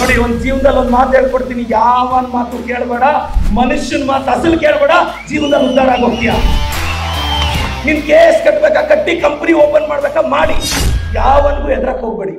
ನೋಡಿ, ಒಂದು ಜೀವನದಲ್ಲಿ ಒಂದು ಮಾತು ಹೇಳ್ಕೊಡ್ತೀನಿ, ಯಾವ ಮಾತು ಕೇಳಬೇಡ, ಮನುಷ್ಯನ ಮಾತು ಅಸಲು ಕೇಳಬೇಡ, ಜೀವನದಲ್ಲಿ ಉದ್ಧಾರ ಆಗೋಗ್ತೀಯ. ನಿನ್ ಕೇಸ್ ಕಟ್ಬೇಕಾ, ಕಟ್ಟಿ ಕಂಪನಿ ಓಪನ್ ಮಾಡ್ಬೇಕಾ ಮಾಡಿ, ಯಾವನ್ಗೂ ಎದ್ರಕ್ ಹೋಗ್ಬೇಡಿ.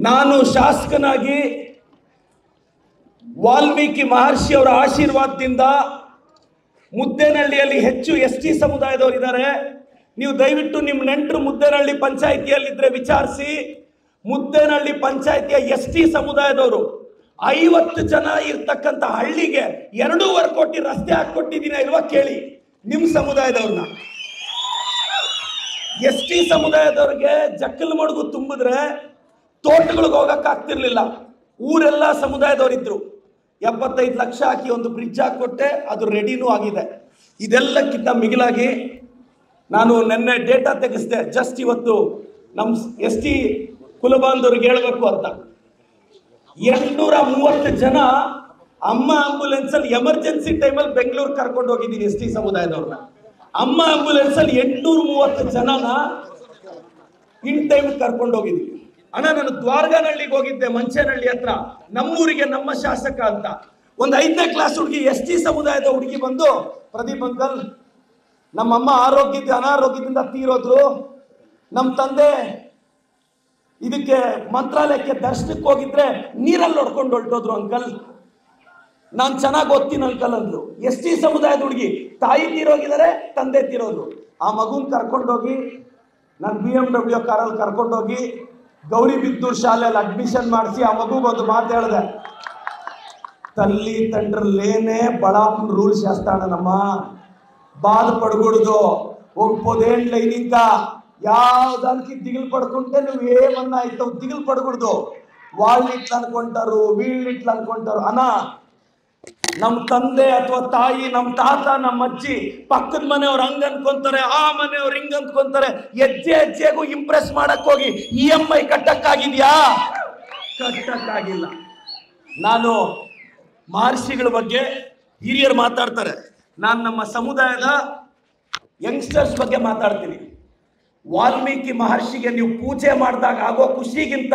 ನಾನು ಶಾಸಕನಾಗಿ ವಾಲ್ಮೀಕಿ ಮಹರ್ಷಿ ಅವರ ಆಶೀರ್ವಾದದಿಂದ ಮುದ್ದೇನಹಳ್ಳಿಯಲ್ಲಿ ಹೆಚ್ಚು ST ಸಮುದಾಯದವರು ಇದ್ದಾರೆ. ನೀವು ದಯವಿಟ್ಟು ನಿಮ್ಮ ನೆಂಟರು ಮುದ್ದೇನಹಳ್ಳಿ ಪಂಚಾಯಿತಿಯಲ್ಲಿದ್ದರೆ ವಿಚಾರಿಸಿ. ಮುದ್ದೇನಹಳ್ಳಿ ಪಂಚಾಯಿತಿಯ ST ಸಮುದಾಯದವರು 50 ಜನ ಇರ್ತಕ್ಕಂಥ ಹಳ್ಳಿಗೆ 2.5 ಕೋಟಿ ರಸ್ತೆ ಹಾಕೊಟ್ಟಿದ್ದೀನ ಇಲ್ವಾ ಕೇಳಿ ನಿಮ್ಮ ಸಮುದಾಯದವ್ರನ್ನ. ST ಸಮುದಾಯದವ್ರಿಗೆ ಜಕ್ಕಲ್ ಮಡುಗು ತುಂಬಿದ್ರೆ ತೋಟಗಳಿಗೆ ಹೋಗಕ್ಕೆ ಆಗ್ತಿರ್ಲಿಲ್ಲ. ಊರೆಲ್ಲ ಸಮುದಾಯದವರಿದ್ರು. 75 ಲಕ್ಷ ಹಾಕಿ ಒಂದು ಬ್ರಿಡ್ಜ್ ಹಾಕೊಟ್ಟೆ, ಅದು ರೆಡಿನೂ ಆಗಿದೆ. ಇದೆಲ್ಲಕ್ಕಿಂತ ಮಿಗಿಲಾಗಿ ನಾನು ನೆನ್ನೆ ಡೇಟಾ ತೆಗೆಸಿದೆ. ಜಸ್ಟ್ ಇವತ್ತು ನಮ್ಮ ST ಕುಲಬಾಂಧವ್ರಿಗೆ ಹೇಳಬೇಕು ಅಂತ, 830 ಜನ ಅಮ್ಮ ಆಂಬುಲೆನ್ಸಲ್ಲಿ ಎಮರ್ಜೆನ್ಸಿ ಟೈಮಲ್ಲಿ ಬೆಂಗಳೂರು ಕರ್ಕೊಂಡು ಹೋಗಿದ್ದೀನಿ. ST ಸಮುದಾಯದವ್ರನ್ನ ಅಮ್ಮ ಆಂಬುಲೆನ್ಸಲ್ಲಿ 830 ಜನನ ಇನ್ ಟೈಮ್ ಕರ್ಕೊಂಡು ಹೋಗಿದ್ದೀನಿ. ಅಣ್ಣ, ನಾನು ದ್ವಾರಗಾನಹಳ್ಳಿಗೆ ಹೋಗಿದ್ದೆ, ಮಂಚೇನಹಳ್ಳಿ ಹತ್ರ, ನಮ್ಮೂರಿಗೆ ನಮ್ಮ ಶಾಸಕ ಅಂತ. ಒಂದು 5ನೇ ಕ್ಲಾಸ್ ಹುಡುಗಿ, ST ಸಮುದಾಯದ ಹುಡುಗಿ ಬಂದು, ಪ್ರದೀಪ್ ಅಂಕಲ್, ನಮ್ಮಮ್ಮ ಅನಾರೋಗ್ಯದಿಂದ ತೀರೋದ್ರು, ನಮ್ಮ ತಂದೆ ಇದಕ್ಕೆ ಮಂತ್ರಾಲಯಕ್ಕೆ ದರ್ಶನಕ್ಕೆ ಹೋಗಿದ್ರೆ ನೀರಲ್ಲಿ ಹೊಡ್ಕೊಂಡು ಹೊರಟೋದ್ರು ಅಂಕಲ್, ನಾನು ಚೆನ್ನಾಗಿ ಓದ್ತೀನಿ ಅಂಕಲ್ ಅಂದ್ರು. ST ಸಮುದಾಯದ ಹುಡುಗಿ, ತಾಯಿ ತೀರೋಗಿದ್ದಾರೆ, ತಂದೆ ತೀರೋದ್ರು. ಆ ಮಗುನ್ ಕರ್ಕೊಂಡೋಗಿ ನಾನು BMW ಕಾರಲ್ಲಿ ಕರ್ಕೊಂಡೋಗಿ ಗೌರಿಬಿದ್ದೂರು ಶಾಲೆಯಲ್ಲಿ ಅಡ್ಮಿಷನ್ ಮಾಡಿಸಿ ಆ ಮಗುಗೆ ಒಂದು ಮಾತು ಹೇಳಿದೆ, ತಲ್ಲಿ ತಂಡ್ರಲ್ಲೇನೇ ಬಡಾಪನ ರೂಲ್ಸ್ చేస్తానಮ್ಮ, బాధపడకూడదు, ఒక 10 ఏళ్ళ ఇంకా యావదానికి దిగులు పడుకుంటే నువ్వు ఏమన్నా అవుతావు, దిగులు పడకూడదు. వాళ్ళు ఇట్లా అనుకుంటారు, వీళ్ళు ఇట్లా అనుకుంటారు. అన్నా, ನಮ್ಮ ತಂದೆ ಅಥವಾ ತಾಯಿ, ನಮ್ಮ ತಾತ, ನಮ್ಮ ಅಜ್ಜಿ, ಪಕ್ಕದ ಮನೆಯವ್ರು ಹಂಗ ಅನ್ಕೊಂತಾರೆ, ಆ ಮನೆಯವ್ರು ಹಿಂಗ ಅನ್ಕೊಂತಾರೆ. ಹೆಜ್ಜೆಗೂ ಇಂಪ್ರೆಸ್ ಮಾಡಕ್ ಹೋಗಿ EMI ಕಟ್ಟಕ್ಕಾಗಿದ್ಯಾ? ಕಟ್ಟಕ್ಕಾಗಿಲ್ಲ. ನಾನು ಮಹರ್ಷಿಗಳ ಬಗ್ಗೆ ಹಿರಿಯರು ಮಾತಾಡ್ತಾರೆ, ನಾನು ನಮ್ಮ ಸಮುದಾಯದ ಯಂಗ್ಸ್ಟರ್ಸ್ ಬಗ್ಗೆ ಮಾತಾಡ್ತೀನಿ. ವಾಲ್ಮೀಕಿ ಮಹರ್ಷಿಗೆ ನೀವು ಪೂಜೆ ಮಾಡಿದಾಗ ಆಗೋ ಖುಷಿಗಿಂತ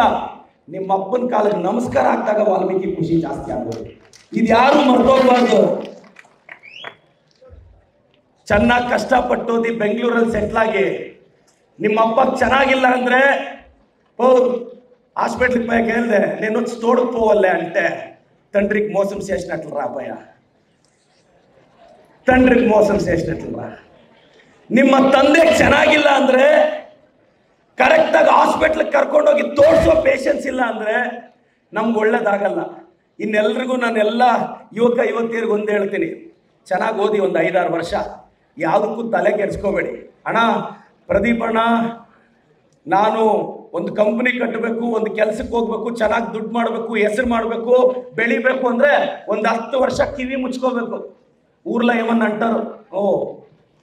ನಿಮ್ಮ ಅಪ್ಪನ ಕಾಲಕ್ಕೆ ನಮಸ್ಕಾರ ಆಗ್ದಾಗ ವಾಲ್ಮೀಕಿ ಖುಷಿ ಜಾಸ್ತಿ ಆಗೋದು. ಇದ್ಯಾರು ಮರ್ತೋಗ್ಬಾರ್ದು. ಚೆನ್ನಾಗಿ ಕಷ್ಟಪಟ್ಟು ಬೆಂಗಳೂರಲ್ಲಿ ಸೆಟ್ಲ್ ಆಗಿ ನಿಮ್ಮ ಅಪ್ಪ ಚೆನ್ನಾಗಿಲ್ಲ ಅಂದ್ರೆ హాస్పిటల్కి పోయాక వెళ్తే నేను వచ్చి తోడుకుపోవాలే అంటే తండ్రికి మోసం చేసినట్లు రా భయ, తండ్రికి మోసం చేసినట్లు రా. ನಿಮ್ಮ ತಂದೆ ಚೆನ್ನಾಗಿಲ್ಲ ಅಂದ್ರೆ ಕರೆಕ್ಟಾಗಿ ಹಾಸ್ಪಿಟ್ಲಿಗೆ ಕರ್ಕೊಂಡೋಗಿ ತೋರಿಸೋ ಪೇಷನ್ಸ್ ಇಲ್ಲ ಅಂದ್ರೆ ನಮ್ಗೆ ಒಳ್ಳೇದಾಗಲ್ಲ. ಇನ್ನೆಲ್ರಿಗೂ ನಾನೆಲ್ಲ ಯುವತಿಯರಿಗೆ ಒಂದು ಹೇಳ್ತೀನಿ, ಚೆನ್ನಾಗಿ ಓದಿ ಒಂದು 5-6 ವರ್ಷ, ಯಾವುದಕ್ಕೂ ತಲೆ ಕೆಡಿಸ್ಕೋಬೇಡಿ. ಅಣ್ಣ ಪ್ರದೀಪ್ ಅಣ್ಣ, ನಾನು ಒಂದು ಕಂಪ್ನಿ ಕಟ್ಟಬೇಕು, ಒಂದು ಕೆಲಸಕ್ಕೆ ಹೋಗ್ಬೇಕು, ಚೆನ್ನಾಗಿ ದುಡ್ಡು ಮಾಡಬೇಕು, ಹೆಸರು ಮಾಡಬೇಕು, ಬೆಳಿಬೇಕು ಅಂದರೆ ಒಂದು 10 ವರ್ಷ ಕಿವಿ ಮುಚ್ಕೋಬೇಕು. ఊర్లో ఏమన్నా అంటారు, ఓ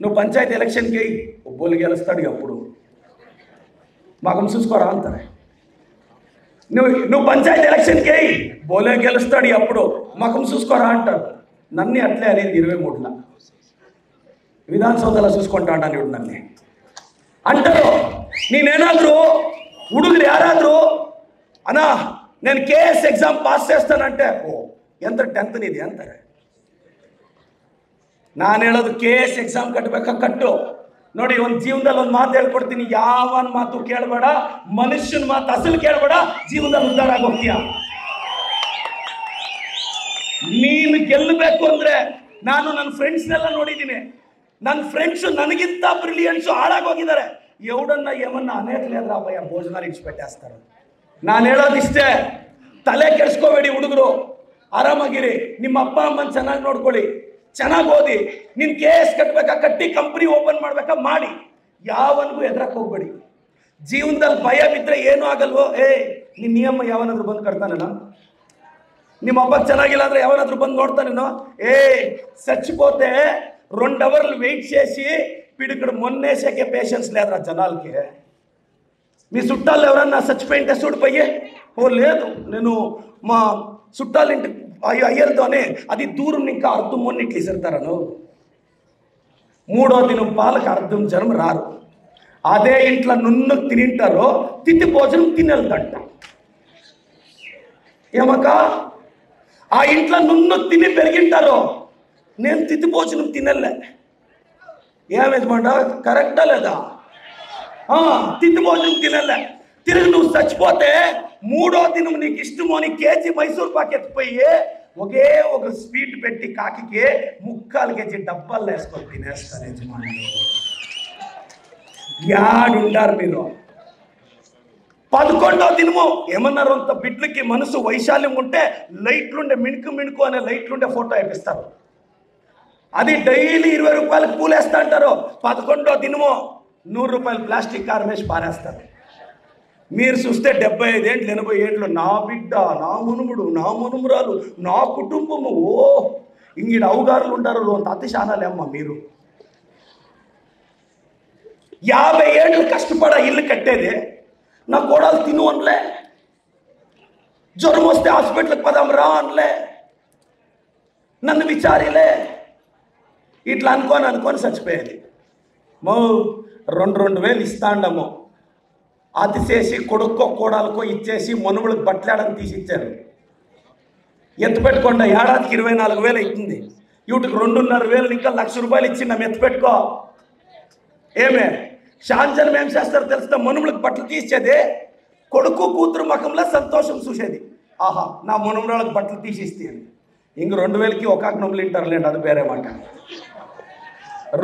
నువ్వు పంచాయతీ ఎలక్షన్కి ఒబ్బోలు గెలుస్తాడు అప్పుడు మగం చూసుకోరా అంటారు. నువ్వు పంచాయతీ ఎలక్షన్కి బోలే గెలుస్తాడు అప్పుడు మగం చూసుకోరా అంటారు. నన్ను అట్లే అనేది 23లో ವಿಧಾನಸೌಧಲ್ಲ చూసుకుంటా అంటాను ఇప్పుడు నన్ను అంటారు. నేనేనాದ್ರು ಹುಡುಗರು ಯಾರಾದರೂ ಅಣ್ಣ నేను KS ఎగ్జామ్ పాస్ చేస్తానంటే ఓ ఎంత 10th ನಿದೆ ಅಂತಾರೆ. ನಾನು ಹೇಳೋದು KS ಎಕ್ಸಾಮ್ ಕಟ್ಟಬೇಕಾ ಕಟ್ಟು. ನೋಡಿ, ಒಂದು ಜೀವನದಲ್ಲಿ ಒಂದು ಮಾತು ಹೇಳ್ಕೊಡ್ತೀನಿ, ಯಾವ ಮಾತು ಕೇಳಬೇಡ, ಮನುಷ್ಯನ ಮಾತು ಅಸಲು ಕೇಳಬೇಡ, ಜೀವನದಲ್ಲಿ ಉದ್ಧಾರ ಆಗೋಗ್ತೀಯ. ನೀನು ಗೆಲ್ಲಬೇಕು ಅಂದ್ರೆ, ನಾನು ನನ್ನ ಫ್ರೆಂಡ್ಸ್ನೆಲ್ಲ ನೋಡಿದ್ದೀನಿ, ನನ್ನ ಫ್ರೆಂಡ್ಸು ನನಗಿಂತ ಬ್ರಿಲಿಯನ್ಸು ಹಾಳಾಗೋಗಿದ್ದಾರೆ. ఎవడన్నా ఏమన్నా అనేట్లేదు రాబోయే భోజనాలు ఇచ్చి పెట్టేస్తారు. ನಾನು ಹೇಳೋದಿಷ್ಟೇ, ತಲೆ ಕೆಡಿಸ್ಕೋಬೇಡಿ ಹುಡುಗರು, ಆರಾಮಾಗಿರಿ, ನಿಮ್ಮ ಅಪ್ಪ ಅಮ್ಮನ ಚೆನ್ನಾಗಿ ನೋಡ್ಕೊಳ್ಳಿ, ಚೆನ್ನಾಗಿ ಓದಿ. ನೀನು KS ಕಟ್ಟಬೇಕಾ ಕಟ್ಟಿ ಕಂಪನಿ ಓಪನ್ ಮಾಡಬೇಕಾ ಮಾಡಿ, ಯಾವನ್ಗೂ ಎದ್ರಕ್ಕೆ ಹೋಗ್ಬೇಡಿ. ಜೀವನದಲ್ಲಿ ಭಯ ಬಿದ್ದರೆ ಏನೂ ಆಗಲ್ವೋ. ನಿನ್ನ ನಿಯಮ ಯಾವನಾದ್ರೂ ಬಂದು ಕಟ್ತಾನೇನೋ? ನಿಮ್ಮ ಅಪ್ಪ ಚೆನ್ನಾಗಿಲ್ಲ ಅಂದರೆ ಯಾವನಾದ್ರೂ ಬಂದು ನೋಡ್ತಾನೇನೋ? చచ్చిపోతే 2 అవర్లు వెయిట్ చేసి పిడికడు మొన్నేసేకే పేషెన్స్ లేదురా జనాలకి. మీ చుట్టాలు ఎవరన్నా చచ్చిపోయింటే చూడిపోయే, ఓ లేదు నేను మా చుట్టాలింటి అయ్యలతోనే అది దూరం ఇంకా అర్థం మొన్న ఇట్లా ఇసురుతారను. 3వ దినం పాలకు అర్థం జనం రారు. అదే ఇంట్లో నున్ను తినింటారో తిత్తి భోజనం తినెళ్దంట. ఏమక్క ఆ ఇంట్లో నున్ను తిని పెరిగింటారో నేను తిత్తి భోజనం తినలే. ఏమేదమంట కరెక్టా లేదా? తిత్తి భోజనం తినలే. తిరిగి నువ్వు చచ్చిపోతే 3వ దినం నీకు ఇష్టమని కేజీ మైసూర్ పాక్ ఎత్తిపోయి ఒకే ఒక స్వీట్ పెట్టి కాకికి 3/4 కేజీ డబ్బాలు వేసుకొని తినేస్తారు యజమానులు. యాడుండారు మీరు? 11వ దినము ఏమన్నారు, అంత బిడ్లకి మనసు వైశాల్యం ఉంటే లైట్లుండే మిణుకు అనే లైట్లుండే ఫోటో వేపిస్తారు. అది డైలీ 20 రూపాయలకు పూలేస్తా అంటారు. 11వ దినము 100 రూపాయలు ప్లాస్టిక్ కారం వేసి పారేస్తారు. మీరు చూస్తే 75 ఏళ్ళు 80 ఏళ్ళు నా బిడ్డ, నా మనుముడు, నా మనుమురాలు, నా కుటుంబము, ఓ ఇంగిడ అవగారులు ఉంటారు. అంత అతిశానాలేమ్మా మీరు. 50 ఏళ్ళు కష్టపడ ఇల్లు కట్టేది నా కోడలు తిను అనలే, జ్వరం వస్తే హాస్పిటల్కి పదాం రా అనలే, నన్ను విచారిలే. ఇట్లా అనుకొని చచ్చిపోయేది. 2,000 ఇస్తాండము అది చేసి కొడుక్కో కోడాలకో ఇచ్చేసి మనుములకు బట్టలాడని తీసిచ్చారు. ఎత్తు పెట్టుకోండి, ఏడాదికి 24,000 అవుతుంది. వీటికి 2,500 ఇంకా 1,00,000 రూపాయలు ఇచ్చిందాం ఎత్తు పెట్టుకో. ఏమే శాంజనం ఏం చేస్తారో తెలుస్తా, మనుములకు బట్టలు తీసేది కొడుకు కూతురు ముఖంలో సంతోషం చూసేది. ఆహా నా మనుమరాళ్ళకి బట్టలు తీసిస్తే అని. ఇంక 2,000కి ఒక నమ్మలు తింటారు లేండి, అది ಬೇರೆ మాట.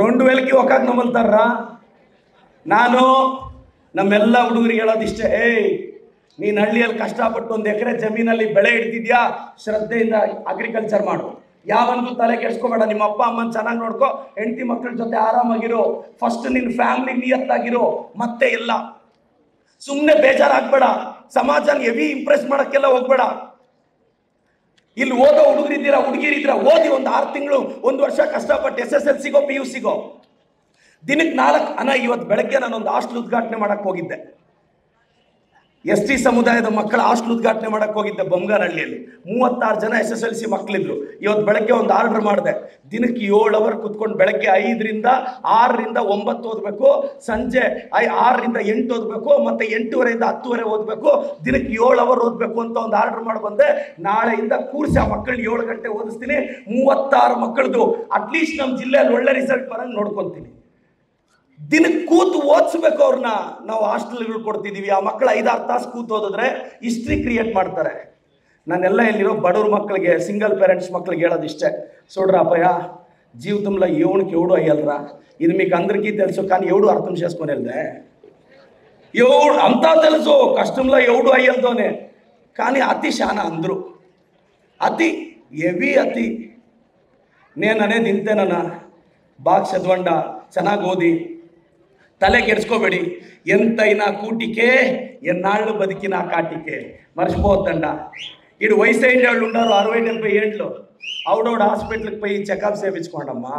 2,000కి ఒక ನಮ್ಮಲ್ತಾರ. ನಾನು ನಮ್ಮೆಲ್ಲ ಹುಡುಗರಿಗೆ ಹೇಳೋದಿಷ್ಟೇ, ನೀನು ಹಳ್ಳಿಯಲ್ಲಿ ಕಷ್ಟಪಟ್ಟು 1 ಎಕರೆ ಜಮೀನಲ್ಲಿ ಬೆಳೆ ಇಡ್ತಿದ್ಯಾ, ಶ್ರದ್ಧೆಯಿಂದ ಅಗ್ರಿಕಲ್ಚರ್ ಮಾಡು. ಯಾವನಿಗೂ ತಲೆ ಕೆಡಿಸ್ಕೋಬೇಡ. ನಿಮ್ಮ ಅಪ್ಪ ಅಮ್ಮನ ಚೆನ್ನಾಗಿ ನೋಡ್ಕೋ, ಹೆಂಡತಿ ಮಕ್ಕಳ ಜೊತೆ ಆರಾಮಾಗಿರೋ. ಫಸ್ಟ್ ನಿನ್ನ ಫ್ಯಾಮಿಲಿ ನಿಯತ್ತಾಗಿರೋ, ಮತ್ತೆ ಎಲ್ಲ. ಸುಮ್ಮನೆ ಬೇಜಾರಾಗಬೇಡ. ಸಮಾಜನ ಹೆವಿ ಇಂಪ್ರೆಸ್ ಮಾಡೋಕ್ಕೆಲ್ಲ ಹೋಗ್ಬೇಡ. ಇಲ್ಲಿ ಓದೋ ಹುಡುಗರಿದ್ದೀರಾ ಹುಡುಗಿರಿದ್ದೀರಾ, ಓದಿ 6 ತಿಂಗಳು 1 ವರ್ಷ ಕಷ್ಟಪಟ್ಟು SSLCಗೋ PUCಗೋ ದಿನಕ್ಕೆ 4 ಅನ್ನ. ಇವತ್ತು ಬೆಳಗ್ಗೆ ನಾನೊಂದು ಹಾಸ್ಟೆಲ್ ಉದ್ಘಾಟನೆ ಮಾಡಕ್ಕೆ ಹೋಗಿದ್ದೆ. ST ಸಮುದಾಯದ ಮಕ್ಕಳ ಹಾಸ್ಟೆಲ್ ಉದ್ಘಾಟನೆ ಮಾಡಕ್ಕೆ ಹೋಗಿದ್ದೆ ಬೊಮ್ಮಗಾನಹಳ್ಳಿಯಲ್ಲಿ. 36 ಜನ SSLC ಮಕ್ಕಳಿದ್ರು. ಇವತ್ತು ಬೆಳಗ್ಗೆ ಒಂದು ಆರ್ಡರ್ ಮಾಡಿದೆ. ದಿನಕ್ಕೆ 7 ಅವರ್ ಕುತ್ಕೊಂಡು ಬೆಳಗ್ಗೆ 5ರಿಂದ 6ರಿಂದ 9 ಓದಬೇಕು, ಸಂಜೆ 6ರಿಂದ 8 ಓದಬೇಕು, ಮತ್ತೆ 8:30ಯಿಂದ 10:30 ಓದಬೇಕು. ದಿನಕ್ಕೆ 7 ಅವರ್ ಓದಬೇಕು ಅಂತ ಒಂದು ಆರ್ಡರ್ ಮಾಡಿ ಬಂದೆ. ನಾಳೆಯಿಂದ ಕೂರಿಸಿ ಆ ಮಕ್ಕಳನ್ನ 7 ಗಂಟೆ ಓದಿಸ್ತೀನಿ. 36 ಮಕ್ಕಳದು ಅಟ್ಲೀಸ್ಟ್ ನಮ್ಮ ಜಿಲ್ಲೆಯಲ್ಲಿ ಒಳ್ಳೆ ರಿಸಲ್ಟ್ ಬರಂಗೆ ನೋಡ್ಕೊತೀನಿ. ದಿನಕ್ಕೆ ಕೂತು ಓದಿಸ್ಬೇಕು ಅವ್ರನ್ನ. ನಾವು ಹಾಸ್ಟೆಲ್ಗಳು ಕೊಡ್ತಿದ್ದೀವಿ. ಆ ಮಕ್ಕಳು 5-6 ತಾಸು ಕೂತು ಓದಿದ್ರೆ ಹಿಸ್ಟ್ರಿ ಕ್ರಿಯೇಟ್ ಮಾಡ್ತಾರೆ. ನಾನೆಲ್ಲ ಇಲ್ಲಿರೋ ಬಡವ್ರ ಮಕ್ಕಳಿಗೆ, ಸಿಂಗಲ್ ಪೇರೆಂಟ್ಸ್ మక్కలకి ಹೇಳೋదిಷ್ಟೇ, చూడరా అప్పయ్య, జీవితంలో ఎవనికి ఎవడు అయ్యాలరా, ఇది మీకు అందరికీ తెలుసు, కానీ ఎవడు అర్థం చేసుకొని వెళ్దే. ఎవడు అంతా తెలుసు, కష్టంలో ఎవడు అయ్యలతోనే, కానీ అతి శానా అందరూ అతి హెవీ అతి. నేను అనేది ఇంతేనన్నా, బాగా చదవండ, ಚೆನ್ನಾಗಿ ಓದಿ, ತಲೆ ಕೆಡಿಸ್ಕೋಬೇಡಿ. ఎంతైనా కూటికే, ఎన్నాళ్ళు బతికినా కాటికే. మర్చిపోవద్దండ. ఇడు వయసు అయిన వాళ్ళు ఉన్నారు 60-70 ఏళ్ళు. ఆవిడోడు హాస్పిటల్కి పోయి చెకప్ చేయించుకోండమ్మా.